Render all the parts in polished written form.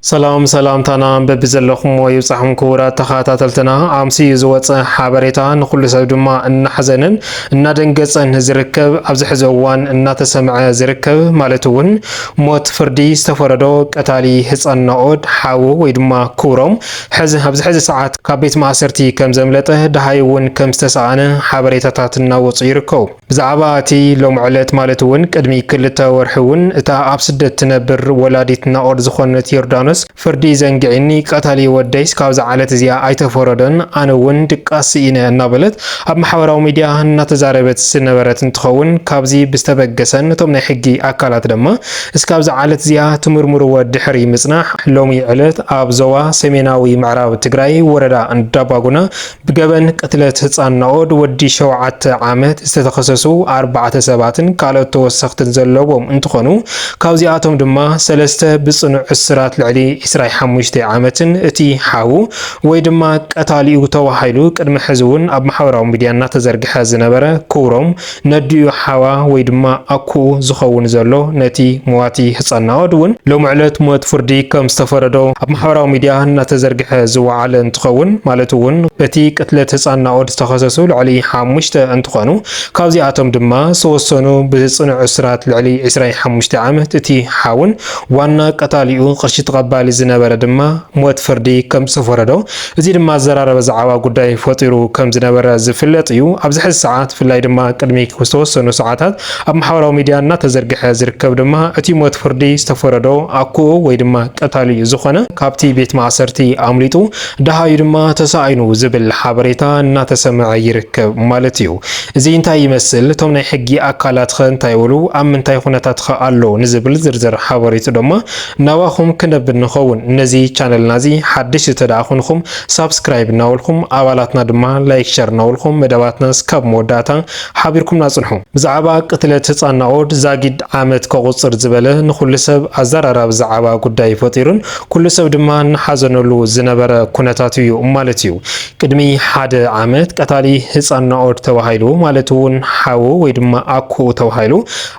سلام تانا ببزلخم ويبصحم كورا تخاتاتلتنا عمسي زوات حابريتا نقول سبدما ان حزنن ان دنقصن زركب ابز حزوان ان تسمع زركب مالتون موت فردي استفردو قتالي حصن نقود حاو ويدما كوروم ابز حز ساعات كابيت ماسرتي كم زملته دهايون كم استسعانه حابريتاتنا وصيركو بزعباتي لوم علت مالتون قدمي كلتا ورحون اتا ابسدت تنبر ولاديتنا اور زخونت يردانو فردي زنقعني قتالي وديس كابز عالت زيا ايتا فوردن انا ون دقاسي انا نابلت اب محاوراو ميديا هنا تزاربت سنبرت انتخون كابزي بستبقسن تومنا حقي اكالات دما اسكابز عالت زيا تمرمر ودحري مصناح لومي علت اب زوا سميناوي معراب تግራይ ወረዳ እንዳባጉና بقبن قتلت ህፃን ናኦድ ወዲ ሸውዓተ ዓመት ዝተተኸሰሱ 4 ሰባትን ካልኦት ተወሰኽትን ዘለዎም እንትኾኑ ካብዚኣቶም ድማ ሰለስተ ብጽኑዕ እስራት ልዕሊ 25 ዓመትን እቲ ሓው ወይ ድማ ቀታሊኡ ተዋሂሉ ቅድሚ ሕዝውን ኣብ ማሕበራዊ ሚድያና ተዘርግሐ ዝነበረ ክብሮም ነድዩ ሓዋ ወይ ድማ ኣኩ ዝኸውን ዘሎ ነቲ ሞዋቲ ህፃን ናኦድ እውን ሎም ዕለት ሞት ፍርዲ ከም ዝተፈረዶ ኣብ ማሕበራዊ ሚድያ እናተዘርግሐ ዝወዓለ እንትኸውን ማለት እውን በቲ ቅትለት ህፃን ናኦድ ዝተኸሰሱ ልዕሊ 5 እንትኾኑ ካብዚኣቶም ድማ ዝተወሰኑ ብጽኑዕ እስራት ልዕሊ 25 ዓመት እቲ ሓውን ዋና ቀታሊኡ ቅርሺ ተቐባሊ ዝነበረ ድማ ሞት ፍርዲ ከም ዝተፈረዶ እዚ ድማ ዘራረበ ዛዕባ ጉዳይ ፈጢሩ ከም ዝነበረ ዝፍለጥ እዩ ኣብዚ ሕዚ ሰዓት ፍላይ ድማ ቅድሚ ዝተወሰኑ ሰዓታት ኣብ ማሕበራዊ ሚድያ እናተዘርግሐ ዝርከብ ድማ እቲ ሞት ፍርዲ ዝተፈረዶ ኣኩኡ ወይ ድማ ቀታሊኡ ዝኾነ ካብቲ ቤት ማእሰርቲ ኣምሊጡ ደሃዩ ድማ ተሳኢኑ ዝብል ሓበሬታ እናተሰምዐ ይርከብ ማለት እዩ። እዚ እንታይ ይመስል እቶም ናይ ሕጊ ኣካላት ኸ እንታይ ይብሉ ኣብ ምንታይ ኩነታት ኸ ኣሎ ንዝብል ዝርዝር ሓበሬቱ ድማ ናባኹም ክነብር ንኸውን ነዚ ቻነልና እዚ ሓድሽ ተዳኹንኩም ሳብስክራይብ ናውልኩም ኣባላትና ድማ ላይክ ሸር ናውልኩም መደባትና ስካብ መወዳእታ ሓቢርኩም ናጽንሑ ብዛዕባ ቅትለት ህፃን ናኦድ ዛጊድ ዓመት ከቁፅር ዝበለ ንኩሉ ሰብ ኣዘራራብ ዛዕባ ጉዳይ ፈጢሩን ኩሉ ሰብ ድማ ንሓዘነሉ ዝነበረ ኩነታት እዩ ማለት እዩ። ቅድሚ ሓደ ዓመት ቀታሊ ህፃን ናኦድ ተባሂሉ ማለት እውን ሓው ወይ ድማ ኣኩ ተባሂሉ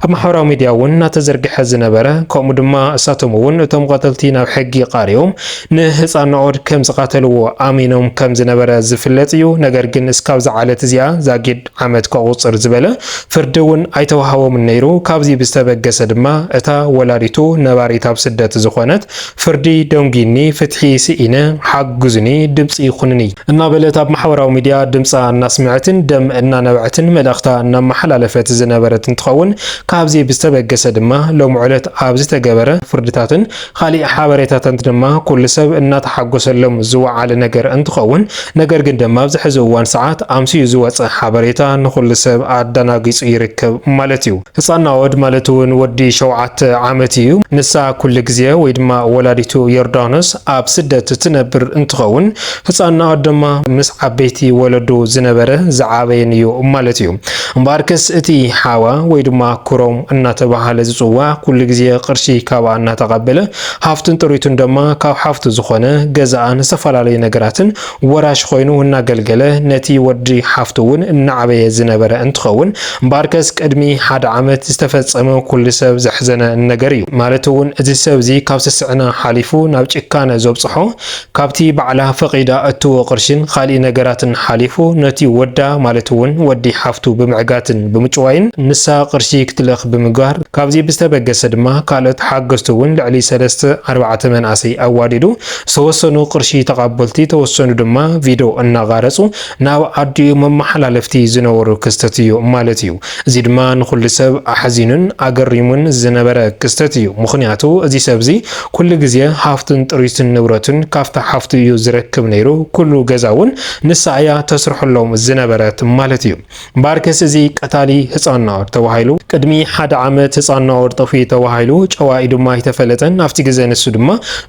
ኣብ ማሕበራዊ ሚድያ እውን እናተዘርግሐ ዝነበረ ከምኡ ድማ እሳቶም እውን እቶም ቀተልቲ ናብ ሕጊ ቃሪዮም ንህፃን ናኦድ ከም ዝቃተልዎ ኣሚኖም ከም ዝነበረ ዝፍለጥ እዩ። ነገር ግን እስካብ ዝዓለት እዚኣ ዛጊድ ዓመት ከቁፅር ዝበለ ፍርዲ እውን ኣይተዋሃቦም ነይሩ። ካብዚ ብዝተበገሰ ድማ እታ ወላዲቱ ነባሪት ኣብ ስደት ዝኾነት ፍርዲ ደንጊኒ ፍትሒ ስኢነ ሓግዙኒ ድምፂ ይኹንኒ እናበለት ኣብ ማሕበራዊ ሚድያ ድምፃ እናስምዐትን ደም እናነብዐትን መልእኽታ እናመሓላለፈት ዝነበረት እንትኸውን ካብዚ ብዝተበገሰ ድማ ሎም ዕለት ኣብ ዝተገበረ ፍርድታትን ካሊእ ሓበሬታትን ድማ ኩሉ ሰብ እናተሓጎሰሎም ዝወዓለ ነገር እንትኸውን ነገር ግን ድማ ኣብዚ ሕዚ እዋን ሰዓት ኣምሲዩ ዝወፀ ሓበሬታ ንኩሉ ሰብ ኣደናጊጹ ይርከብ ማለት እዩ። ህፃን ናኦድ ማለት እውን ወዲ 7 ዓመት እዩ። ንሳ ኩሉ ግዜ ወይ ድማ ወላዲቱ ዮርዳኖስ ኣብ ስደት ትነብር እንትኸውን ህፃን ናኦድ ድማ ምስ ዓበይቲ ወለዱ ዝነበረ ዝዓበየን እዩ ማለት እዩ። እምበኣርክስ እቲ ሓዋ ወይ ድማ ክሮም እናተባሃለ ዝፅዋዕ ኩሉ ግዜ ቅርሺ ካብኣ እናተቐበለ ሃፍትን ጥሪቱን ድማ ካብ ሃፍቱ ዝኾነ ገዛኣን ዝተፈላለዩ ነገራትን ወራሽ ኮይኑ እናገልገለ ነቲ ወዲ ሃፍቱ እውን እናዓበየ ዝነበረ እንትኸውን እምበኣርክስ ቅድሚ ሓደ ዓመት ዝተፈጸመ ኩሉ ሰብ ዘሕዘነ ነገር እዩ ማለት እውን እዚ ሰብ እዚ ካብ ስስዕና ሓሊፉ ናብ ጭካነ ዘብፅሖ ካብቲ ባዕላ ፈቂዳ እትዎ ቅርሽን ካሊእ ነገራትን ሓሊፉ ነቲ ወዳ ማለት እውን ወዲ ሃፍቱ ብምዕጋትን ብምጭዋይን ንሳ ቅርሺ ክትልኽ ብምግባር ካብዚ ብዝተበገሰ ድማ ካልኦት ሓገዝቱ እውን ልዕሊ 3-4 መናእሰይ ኣዋዲዱ ዝተወሰኑ ቅርሺ ተቐበልቲ ተወሰኑ ድማ ቪድዮ እናጋረፁ ናብ ኣድዩ መመሓላለፍቲ ዝነበሩ ክስተት እዩ ማለት እዩ። እዚ ድማ ንኩሉ ሰብ ኣሕዚኑን ኣገሪሙን ዝነበረ ክስተት እዩ። ምክንያቱ እዚ ሰብ እዚ ኩሉ ግዜ ሃፍትን ጥሪትን ንብረትን ካብታ ሃፍቱ እዩ ዝረክብ ነይሩ። ኩሉ ገዛ እውን ንሳ እያ ተስርሐሎም ዝነበረት ማለት እዩ። እምበኣርክስ እዚ ቀታሊ ህፃን ናኦድ ተባሂሉ ቅድሚ ሓደ ዓመት ህፃን ናኦድ ጠፊኡ ተባሂሉ ጨዋኢ ድማ ይተፈለጠን ኣብቲ ግዜ ንሱ ድማ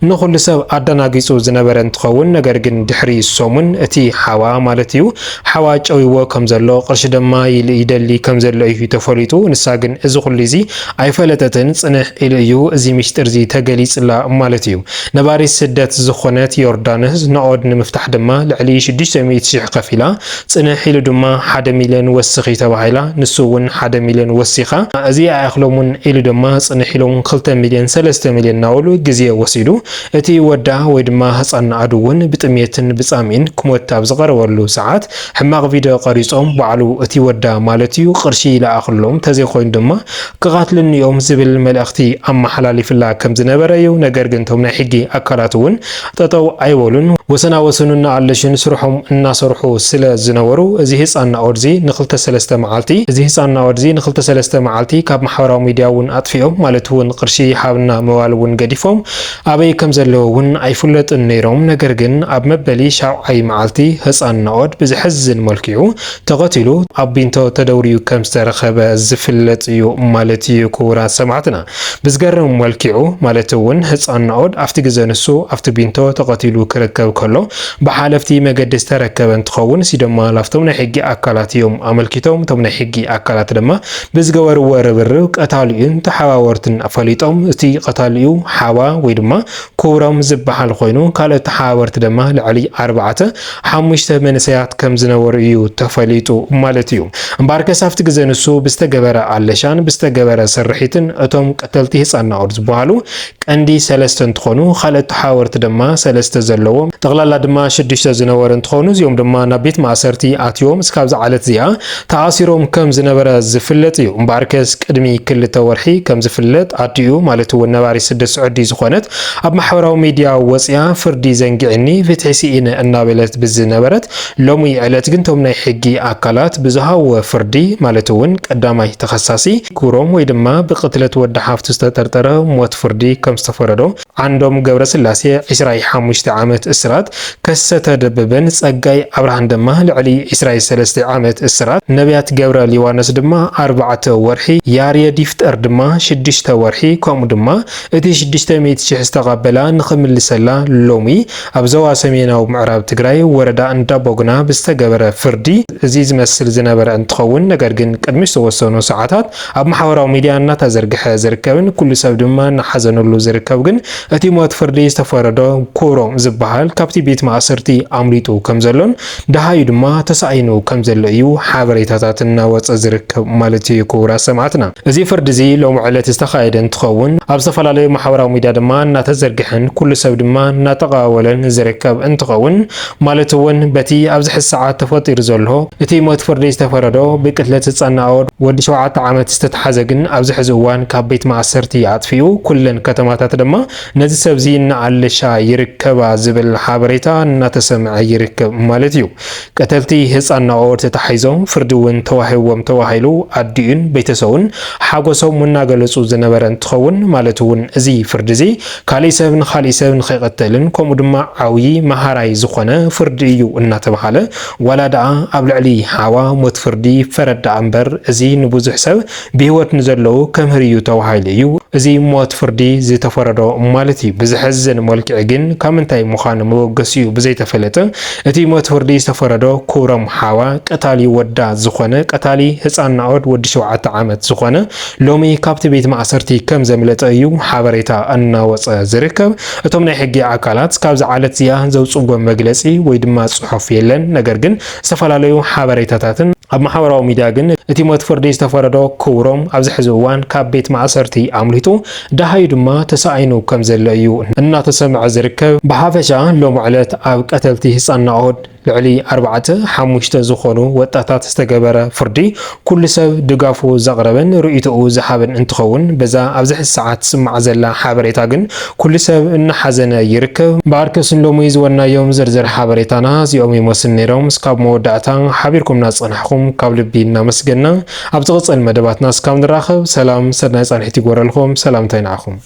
ንኩሉ ሰብ ኣደናጊጹ ዝነበረ እንትኸውን ነገር ግን ድሕሪ ሶሙን እቲ ሓዋ ማለት እዩ ሓዋ ጨዊዎ ከም ዘሎ ቅርሺ ድማ ይደሊ ከም ዘሎ እዩ ተፈሊጡ ንሳ ግን እዚ ኩሉ እዚ ኣይፈለጠትን ጽንሕ ኢሉ እዩ እዚ ምስጢር እዚ ተገሊጽላ ማለት እዩ። ነባሪት ስደት ዝኾነት ዮርዳኖስ ናኦድ ንምፍታሕ ድማ ልዕሊ 600,000 ከፊላ ጽንሕ ኢሉ ድማ 1 ሚልዮን ወስኺ ተባሂላ ንሱ እውን 1 ሚልዮን ወሲኻ እዚ ኣያኽሎሙን ኢሉ ድማ ጽንሕ ኢሎም 2 ሚልዮን 3 ሚልዮን ናውሉ ግዜ ወሲዱ እቲ ወዳ ወይ ድማ ህፃን አዱውን ብጥሜትን ብጻሚን ክሞት ኣብ ዝቀረበሉ ሰዓት ሕማቅ ቪድዮ ቀሪጾም ባዕሉ እቲ ወዳ ማለት እዩ ቅርሺ ይለኣኽሎም ተዘይኮይኑ ድማ ክቃትልኒ እዮም ዝብል መልእኽቲ ኣመሓላሊፍላ ከም ዝነበረ እዩ። ነገር ግን ቶም ናይ ሕጊ አካላት እውን ጠጠው ኣይበሉን ወሰና ወሰኑና ኣለሽን ስርሖም እናሰርሑ ስለ ዝነበሩ እዚ ህፃንና ወድዚ ንክልተ ሰለስተ መዓልቲ እዚ ህፃንና ወድዚ ንክልተ ሰለስተ መዓልቲ ካብ ማሕበራዊ ሚድያ እውን ኣጥፊኦም ማለት እውን ቅርሺ ሃብና መዋል እውን ገዲፎም ኣበይ ከም ዘለዎ እውን ኣይፍለጥን ነይሮም። ነገር ግን ኣብ መበሊ ሻውዓይ መዓልቲ ህፃንና ወድ ብዝሕዝን መልክዑ ተቐቲሉ ኣብ ቢንቶ ተደውርዩ ከም ዝተረኸበ ዝፍለጥ እዩ ማለት እዩ። ክቡራት ሰማዕትና ብዝገርም መልክዑ ማለት እውን ህፃንና ወድ ኣብቲ ግዜ ንሱ ኣብቲ ቢንቶ ተቐቲሉ ክርከብ ከሎ ብሓለፍቲ መገዲ ዝተረከበ እንትኸውን ሲደማ ላፍቶም ናይ ሕጊ አካላት እዮም ኣመልኪቶም ቶም ናይ ሕጊ አካላት ድማ ብዝገበርዎ ርብርብ ቀታሊኡን ተሓዋወርትን ኣፈሊጦም እቲ ቀታሊኡ ሓዋ ወይ ድማ ክብሮም ዝበሃል ኮይኑ ካልኦት ተሓዋወርቲ ድማ ልዕሊ 4-5 መንእሰያት ከም ዝነበሩ እዩ ተፈሊጡ ማለት እዩ። እምበር ከሳፍቲ ግዜ ንሱ ብዝተገበረ ኣለሻን ብዝተገበረ ስርሒትን እቶም ቀተልቲ ህፃንና ወድ ዝበሃሉ ቀንዲ 3 እንትኾኑ ካልኦት ተሓዋወርቲ ድማ 3 ዘለዎም ጠቅላላ ድማ 6 ዝነበሩ እንትኾኑ እዚኦም ድማ ናብ ቤት ማእሰርቲ ኣትዮም እስካብ ዝዓለት እዚኣ ተኣሲሮም ከም ዝነበረ ዝፍለጥ እዩ። እምበር ከስ ቅድሚ 2 ወርሒ ከም ዝፍለጥ ኣድዩ ማለት እውን ነባሪ 6 ዕዲ ዝኾነት ኣብ ማሕበራዊ ሚድያ ወፅያ ፍርዲ ዘንጊዕኒ ፍትሒ ሲኢነ እናበለት ብዝነበረት ሎሚ ዕለት ግን ቶም ናይ ሕጊ አካላት ብዝሃወ ፍርዲ ማለት እውን ቀዳማይ ተኸሳሲ ክብሮም ወይ ድማ ብቅትለት ወዲ ሓፍቱ ዝተጠርጠረ ሞት ፍርዲ ከም ዝተፈረዶ ዓንዶም ገብረስላሴ 25 ዓመት እስራት ከሰተደበበን ጸጋይ አብርሃን ድማ ልዕሊ 23 ዓመት እስራት ነቢያት ገብረ ሊዋነስ ድማ 4 ወርሒ ያሬድ ይፍጠር ድማ 6 ወርሒ ከምኡ ድማ እቲ 600,000 ዝተቀበላ ንኽምልሰላ ሎሚ ኣብ ዞባ ሰሜናዊ ምዕራብ ትግራይ ወረዳ እንዳቦግና ብዝተገበረ ፍርዲ እዚ ዝመስል ዝነበረ እንትኸውን ነገር ግን ቅድሚ ዝተወሰኑ ሰዓታት ኣብ ማሕበራዊ ሚድያ እናተዘርግሐ ዝርከብን ኩሉ ሰብ ድማ እናሓዘነሉ ዝርከብ ግን እቲ ሞት ፍርዲ ዝተፈረዶ ክብሮም ዝበሃል ካብቲ ቤት ማእሰርቲ ኣምሊጡ ከም ዘሎን ደሃዩ ድማ ተሳኢኑ ከም ዘሎ እዩ ሓበሬታታት እናወፀ ዝርከብ ማለት እዩ። ክቡራት ሰማዕትና እዚ ፍርዲ እዚ ሎሚ ዕለት ዝተኻየደ እንትኸውን ኣብ ዝተፈላለዩ ማሕበራዊ ሚድያ ድማ እናተዘርግሐን ኩሉ ሰብ ድማ እናተቀባበለን ዝርከብ እንትኸውን ማለት እውን በቲ ኣብዚ ሕዚ ሰዓት ተፈጢሩ ዘሎ እቲ ሞት ፍርዲ ዝተፈረዶ ብቅትለት ህፃንና ወዲ 7 ዓመት ዝተተሓዘ ግን ኣብዚ ሕዚ እዋን ካብ ቤት ማእሰርቲ ኣጥፊኡ ኩለን ከተማታት ድማ ነዚ ሰብዚ እናኣለሻ ይርከባ ዝብል ሓበሬታ እናተሰምዐ ይርከብ ማለት እዩ። ቀተልቲ ህፃንና ወድ ተታሒዞም ፍርዲ እውን ተዋሂቦም ተዋሂሉ ኣዲኡን ቤተሰቡን ሓጎሶም እናገለጹ ዝነበረ እንትኸውን ማለት እውን እዚ ፍርዲ እዚ ካሊእ ሰብ ንኻሊእ ሰብ ንኸይቀተልን ከምኡ ድማ ዓብይ መሃራይ ዝኾነ ፍርዲ እዩ እናተባሃለ ዋላ ደኣ ኣብ ልዕሊ ሓዋ ሞት ፍርዲ ፈረዳ እምበር እዚ ንብዙሕ ሰብ ብሂወት ንዘለዉ ከምህርዩ ተባሂሉ እዩ እዚ ሞት ፍርዲ ዝተፈረዶ ማለት እዩ። ብዝሕዝን መልክዕ ግን ካብ ምንታይ ምዃኑ መበገሲኡ ብዘይተፈለጠ እቲ ሞት ፍርዲ ዝተፈረዶ ክብሮም ሓዋ ቀታሊ ወዳ ዝኾነ ቀታሊ ህፃንና ወዲ 7 ዓመት ዝኾነ ሎሚ ካብቲ ቤት ማእሰርቲ ከም ዘምለጠ እዩ ሓበሬታ እናወፀ ዝርከብ። እቶም ናይ ሕጊ አካላት ካብ ዝዓለት እዚኣ ዘውፅዎ መግለፂ ወይ ድማ ጽሑፍ የለን። ነገር ግን ዝተፈላለዩ ሓበሬታታትን ኣብ ማሕበራዊ ሚድያ ግን እቲ ሞት ፍርዲ ዝተፈረዶ ክብሮም ኣብዚ ሕዚ እዋን ካብ ቤት ማእሰርቲ ኣምሊጡ ደሃዩ ድማ ተሳኢኑ ከም ዘሎ እዩ እናተሰምዐ ዝርከብ። ብሓፈሻ ሎሚ ዕለት ኣብ ቀተልቲ ህፃንና ወድ ልዕሊ 4-5 ዝኾኑ ወጣታት ዝተገበረ ፍርዲ ኩሉ ሰብ ድጋፉ ዘቕረበን ርእይቱኡ ዝሓበን እንትኸውን በዛ ኣብዚ ሕዚ ሰዓት ስማዕ ዘላ ሓበሬታ ግን ኩሉ ሰብ እናሓዘነ ይርከብ። ባርከስን ሎሚ ዝወናዮም ዝርዝር ሓበሬታና እዚኦም ይመስል ነይሮም። እስካብ መወዳእታ ሓቢርኩምና ፀናሕኩም ካብ ልቢ እናመስገና ኣብ ዝቕፅል መደባትና እስካብ ንራኸብ ሰላም ሰናይ ፃንሒት ይጎረልኩም። ሰላምታይ ንዓኹም።